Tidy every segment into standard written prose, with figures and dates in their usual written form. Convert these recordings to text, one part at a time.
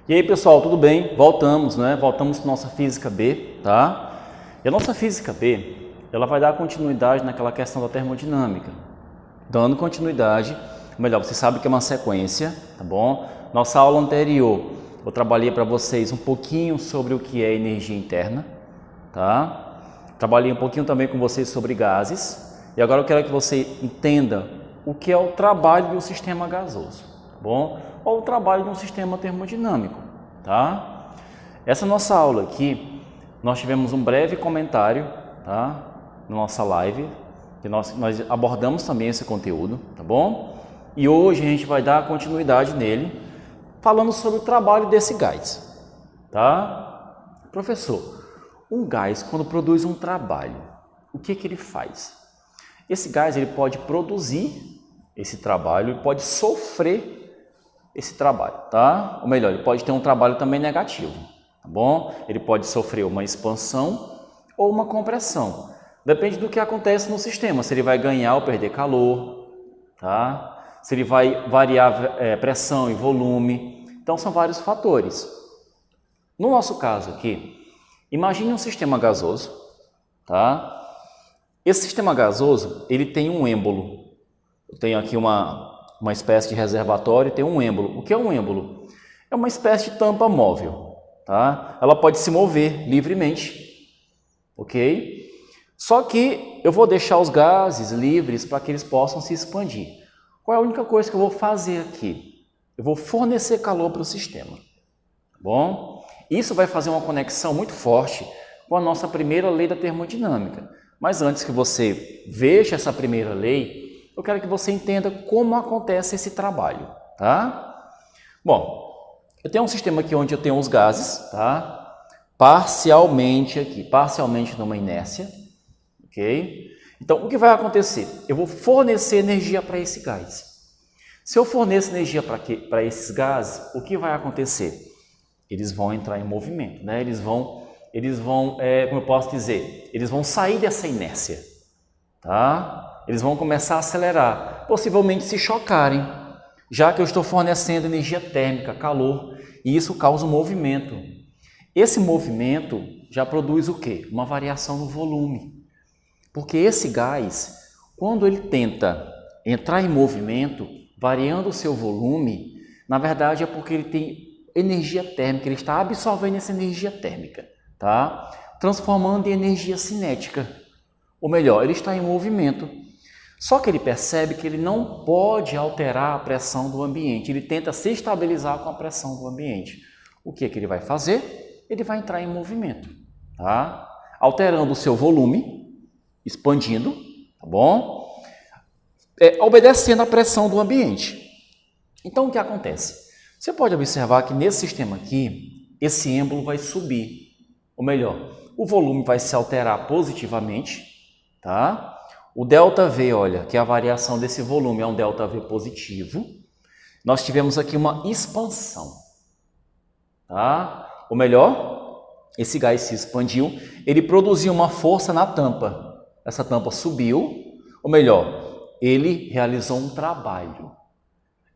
E aí, pessoal, tudo bem? Voltamos, né? Voltamos para nossa Física B, tá? E a nossa Física B, ela vai dar continuidade naquela questão da termodinâmica. Dando continuidade, melhor, você sabe que é uma sequência, tá bom? Nossa aula anterior, eu trabalhei para vocês um pouquinho sobre o que é energia interna, tá? Trabalhei um pouquinho também com vocês sobre gases. E agora eu quero que você entenda o que é o trabalho de um sistema gasoso, tá bom? Ou o trabalho de um sistema termodinâmico, tá? Essa nossa aula aqui, nós tivemos um breve comentário, tá? Na nossa live, que nós abordamos também esse conteúdo, tá bom? E hoje a gente vai dar continuidade nele, falando sobre o trabalho desse gás, tá? Professor, um gás, quando produz um trabalho, o que ele faz? Esse gás ele pode produzir esse trabalho, ele pode sofrer esse trabalho, tá? Ou melhor, ele pode ter um trabalho também negativo, tá bom? Ele pode sofrer uma expansão ou uma compressão. Depende do que acontece no sistema, se ele vai ganhar ou perder calor, tá? Se ele vai variar pressão e volume. Então, são vários fatores. No nosso caso aqui, imagine um sistema gasoso, tá? Esse sistema gasoso, ele tem um êmbolo. Eu tenho aqui uma espécie de reservatório e tem um êmbolo. O que é um êmbolo? É uma espécie de tampa móvel, tá? Ela pode se mover livremente, ok? Só que eu vou deixar os gases livres para que eles possam se expandir. Qual é a única coisa que eu vou fazer aqui? Eu vou fornecer calor para o sistema, tá bom? Isso vai fazer uma conexão muito forte com a nossa primeira lei da termodinâmica. Mas antes que você veja essa primeira lei, eu quero que você entenda como acontece esse trabalho, tá? Bom, eu tenho um sistema aqui onde eu tenho os gases, tá? Parcialmente numa inércia, ok? Então, o que vai acontecer? Eu vou fornecer energia para esse gás. Se eu forneço energia para esses gases, o que vai acontecer? Eles vão entrar em movimento, né? Eles vão, como eu posso dizer, eles vão sair dessa inércia, tá? Eles vão começar a acelerar, possivelmente se chocarem, já que eu estou fornecendo energia térmica, calor, e isso causa um movimento. Esse movimento já produz o quê? Uma variação no volume. Porque esse gás, quando ele tenta entrar em movimento, variando o seu volume, na verdade é porque ele tem energia térmica, ele está absorvendo essa energia térmica, tá? Transformando em energia cinética. Ou melhor, ele está em movimento. Só que ele percebe que ele não pode alterar a pressão do ambiente, ele tenta se estabilizar com a pressão do ambiente. O que ele vai fazer? Ele vai entrar em movimento, tá? Alterando o seu volume, expandindo, tá bom? Obedecendo à pressão do ambiente. Então, o que acontece? Você pode observar que nesse sistema aqui, esse êmbolo vai subir, ou melhor, o volume vai se alterar positivamente, tá? O ΔV, olha, que é a variação desse volume, é um ΔV positivo. Nós tivemos aqui uma expansão, tá? Ou melhor, esse gás se expandiu, ele produziu uma força na tampa. Essa tampa subiu, ou melhor, ele realizou um trabalho.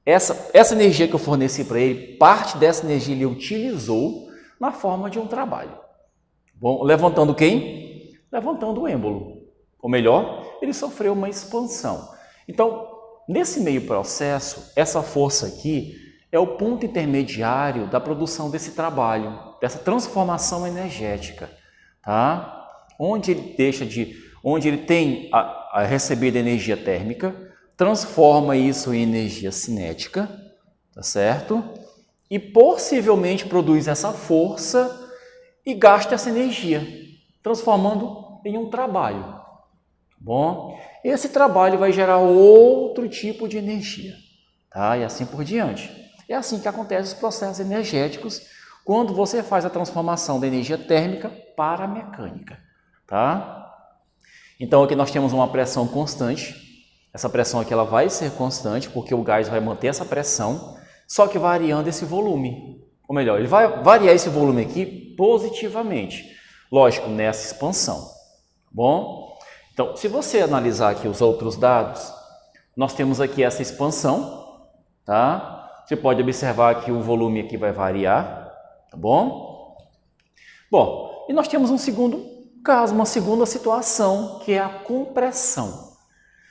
Essa energia que eu forneci para ele, parte dessa energia ele utilizou na forma de um trabalho. Bom, levantando quem? Levantando o êmbolo. Ou melhor, ele sofreu uma expansão. Então, nesse meio processo, essa força aqui é o ponto intermediário da produção desse trabalho, dessa transformação energética, tá? Onde ele tem a recebida energia térmica, transforma isso em energia cinética, tá certo? E possivelmente produz essa força e gasta essa energia, transformando em um trabalho. Bom, esse trabalho vai gerar outro tipo de energia, tá? E assim por diante. É assim que acontecem os processos energéticos quando você faz a transformação da energia térmica para a mecânica, tá? Então aqui nós temos uma pressão constante. Essa pressão aqui ela vai ser constante porque o gás vai manter essa pressão, só que variando esse volume. Ou melhor, ele vai variar esse volume aqui positivamente, lógico, nessa expansão, bom? Então, se você analisar aqui os outros dados, nós temos aqui essa expansão, tá? Você pode observar que o volume aqui vai variar, tá bom? Bom, e nós temos um segundo caso, uma segunda situação, que é a compressão.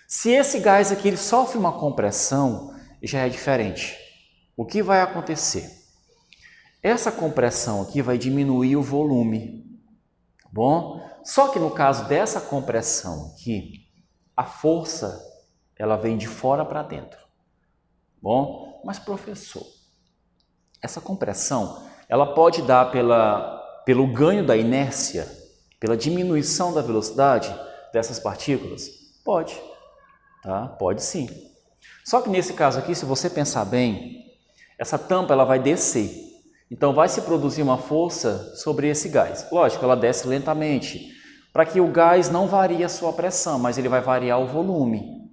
Se esse gás aqui ele sofre uma compressão, já é diferente. O que vai acontecer? Essa compressão aqui vai diminuir o volume, tá bom? Só que no caso dessa compressão aqui, a força ela vem de fora para dentro, tá bom? Mas professor, essa compressão ela pode dar pelo ganho da inércia, pela diminuição da velocidade dessas partículas? Pode, tá? Pode sim. Só que nesse caso aqui, se você pensar bem, essa tampa ela vai descer. Então vai se produzir uma força sobre esse gás. Lógico, ela desce lentamente, para que o gás não varie a sua pressão, mas ele vai variar o volume,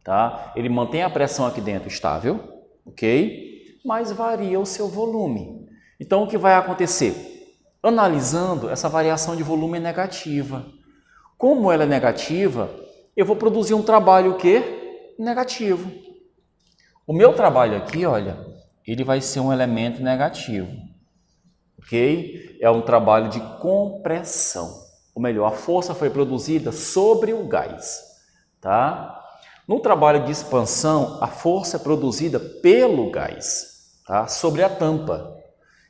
tá? Ele mantém a pressão aqui dentro estável, ok? Mas varia o seu volume. Então o que vai acontecer? Analisando, essa variação de volume é negativa. Como ela é negativa, eu vou produzir um trabalho o quê? Negativo. O meu trabalho aqui, olha, ele vai ser um elemento negativo, ok? É um trabalho de compressão. Ou melhor, a força foi produzida sobre o gás, tá? No trabalho de expansão, a força é produzida pelo gás, tá? Sobre a tampa.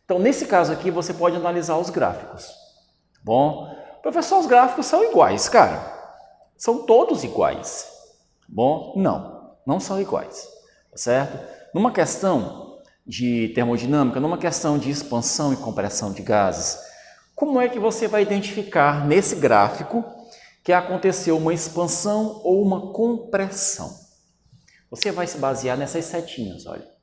Então, nesse caso aqui, você pode analisar os gráficos, tá bom? Professor, os gráficos são iguais, cara. São todos iguais, tá bom? Não, não são iguais, tá certo? Numa questão de termodinâmica, numa questão de expansão e compressão de gases, como é que você vai identificar nesse gráfico que aconteceu uma expansão ou uma compressão? Você vai se basear nessas setinhas, olha.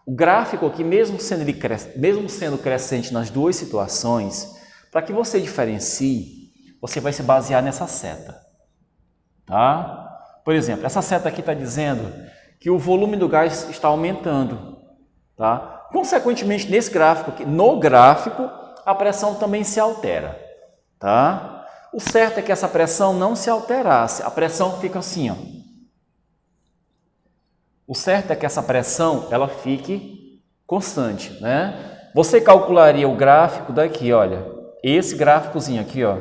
O gráfico aqui, mesmo sendo crescente nas duas situações, para que você diferencie, você vai se basear nessa seta, tá? Por exemplo, essa seta aqui está dizendo que o volume do gás está aumentando, tá? Consequentemente, nesse gráfico aqui, no gráfico, a pressão também se altera, tá? O certo é que essa pressão não se alterasse, a pressão fica assim, ó. O certo é que essa pressão ela fique constante, né? Você calcularia o gráfico daqui, olha, esse gráficozinho aqui, ó.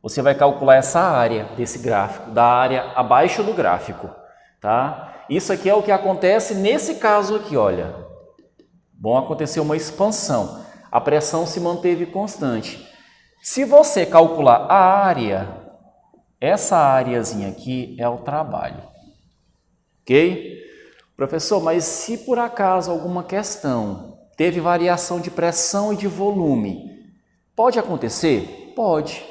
Você vai calcular essa área desse gráfico, da área abaixo do gráfico, tá? Isso aqui é o que acontece nesse caso aqui, olha. Bom, aconteceu uma expansão, a pressão se manteve constante. Se você calcular a área, essa areazinha aqui é o trabalho. Ok? Professor, mas se por acaso alguma questão teve variação de pressão e de volume, pode acontecer? Pode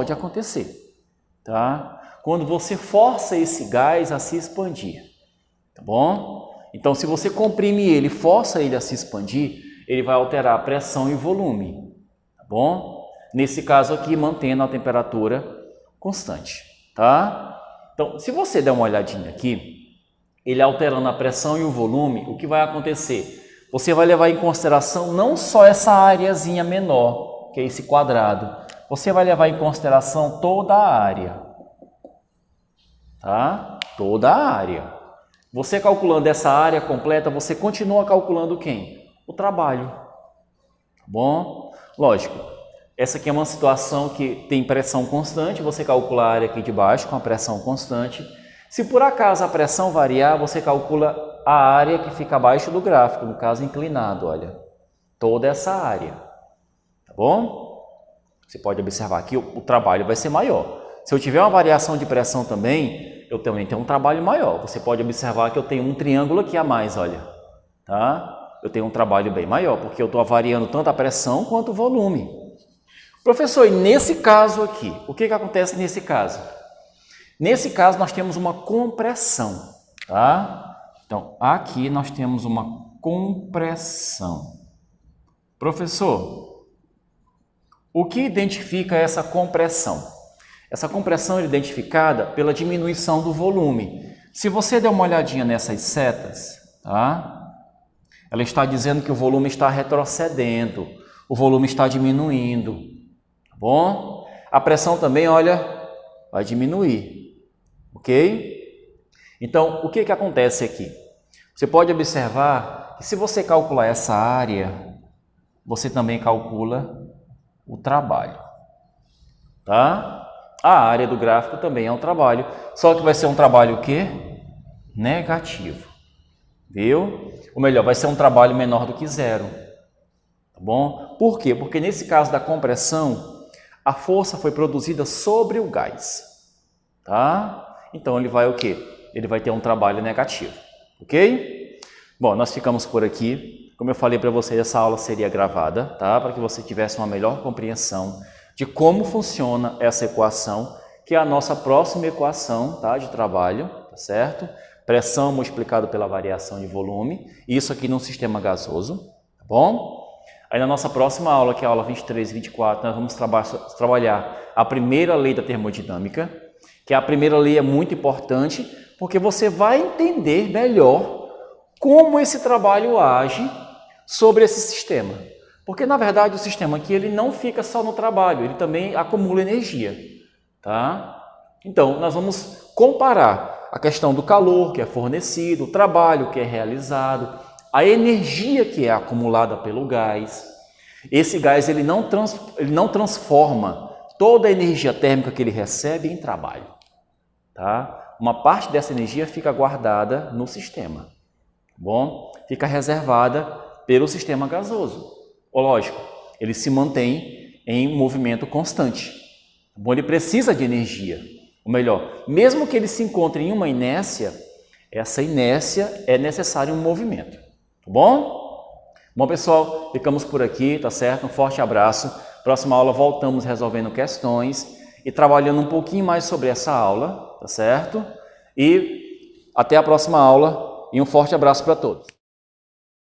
acontecer, tá? Quando você força esse gás a se expandir, tá bom? Então, se você comprime ele, força ele a se expandir, ele vai alterar a pressão e volume, tá bom? Nesse caso aqui, mantendo a temperatura constante, tá? Então, se você der uma olhadinha aqui, ele alterando a pressão e o volume, o que vai acontecer? Você vai levar em consideração não só essa areazinha menor, que é esse quadrado, você vai levar em consideração toda a área, tá? Toda a área. Você calculando essa área completa, você continua calculando quem? O trabalho, tá bom? Lógico, essa aqui é uma situação que tem pressão constante, você calcula a área aqui de baixo com a pressão constante. Se por acaso a pressão variar, você calcula a área que fica abaixo do gráfico, no caso inclinado, olha. Toda essa área, tá bom? Você pode observar que o trabalho vai ser maior. Se eu tiver uma variação de pressão também, eu também tenho um trabalho maior. Você pode observar que eu tenho um triângulo aqui a mais, olha. Tá? Eu tenho um trabalho bem maior, porque eu estou variando tanto a pressão quanto o volume. Professor, e nesse caso aqui, o que acontece nesse caso? Nesse caso, nós temos uma compressão, tá? Então, aqui nós temos uma compressão. Professor, o que identifica essa compressão? Essa compressão é identificada pela diminuição do volume. Se você der uma olhadinha nessas setas, tá? Ela está dizendo que o volume está retrocedendo, o volume está diminuindo, tá bom? A pressão também, olha, vai diminuir, ok? Então, o que acontece aqui? Você pode observar que se você calcular essa área, você também calcula o trabalho, tá? A área do gráfico também é um trabalho, só que vai ser um trabalho o quê? Negativo, viu? Ou melhor, vai ser um trabalho menor do que zero, tá bom? Por quê? Porque nesse caso da compressão, a força foi produzida sobre o gás, tá? Então ele vai o quê? Ele vai ter um trabalho negativo, ok? Bom, nós ficamos por aqui. Como eu falei para vocês, essa aula seria gravada, tá? Para que você tivesse uma melhor compreensão de como funciona essa equação, que é a nossa próxima equação, tá? De trabalho, tá certo? Pressão multiplicado pela variação de volume, isso aqui num sistema gasoso, tá bom? Aí na nossa próxima aula, que é a aula 23 e 24, nós vamos trabalhar a primeira lei da termodinâmica, que a primeira lei é muito importante, porque você vai entender melhor como esse trabalho age sobre esse sistema. Porque, na verdade, o sistema aqui ele não fica só no trabalho, ele também acumula energia, tá? Então, nós vamos comparar a questão do calor que é fornecido, o trabalho que é realizado, a energia que é acumulada pelo gás. Esse gás ele não transforma toda a energia térmica que ele recebe em trabalho, tá? Uma parte dessa energia fica guardada no sistema, tá bom? Fica reservada pelo sistema gasoso. Lógico, ele se mantém em movimento constante. Tá bom? Ele precisa de energia. Ou melhor, mesmo que ele se encontre em uma inércia, essa inércia é necessário um movimento. Tá bom? Bom, pessoal, ficamos por aqui, tá certo? Um forte abraço. Próxima aula voltamos resolvendo questões e trabalhando um pouquinho mais sobre essa aula, tá certo? E até a próxima aula e um forte abraço para todos.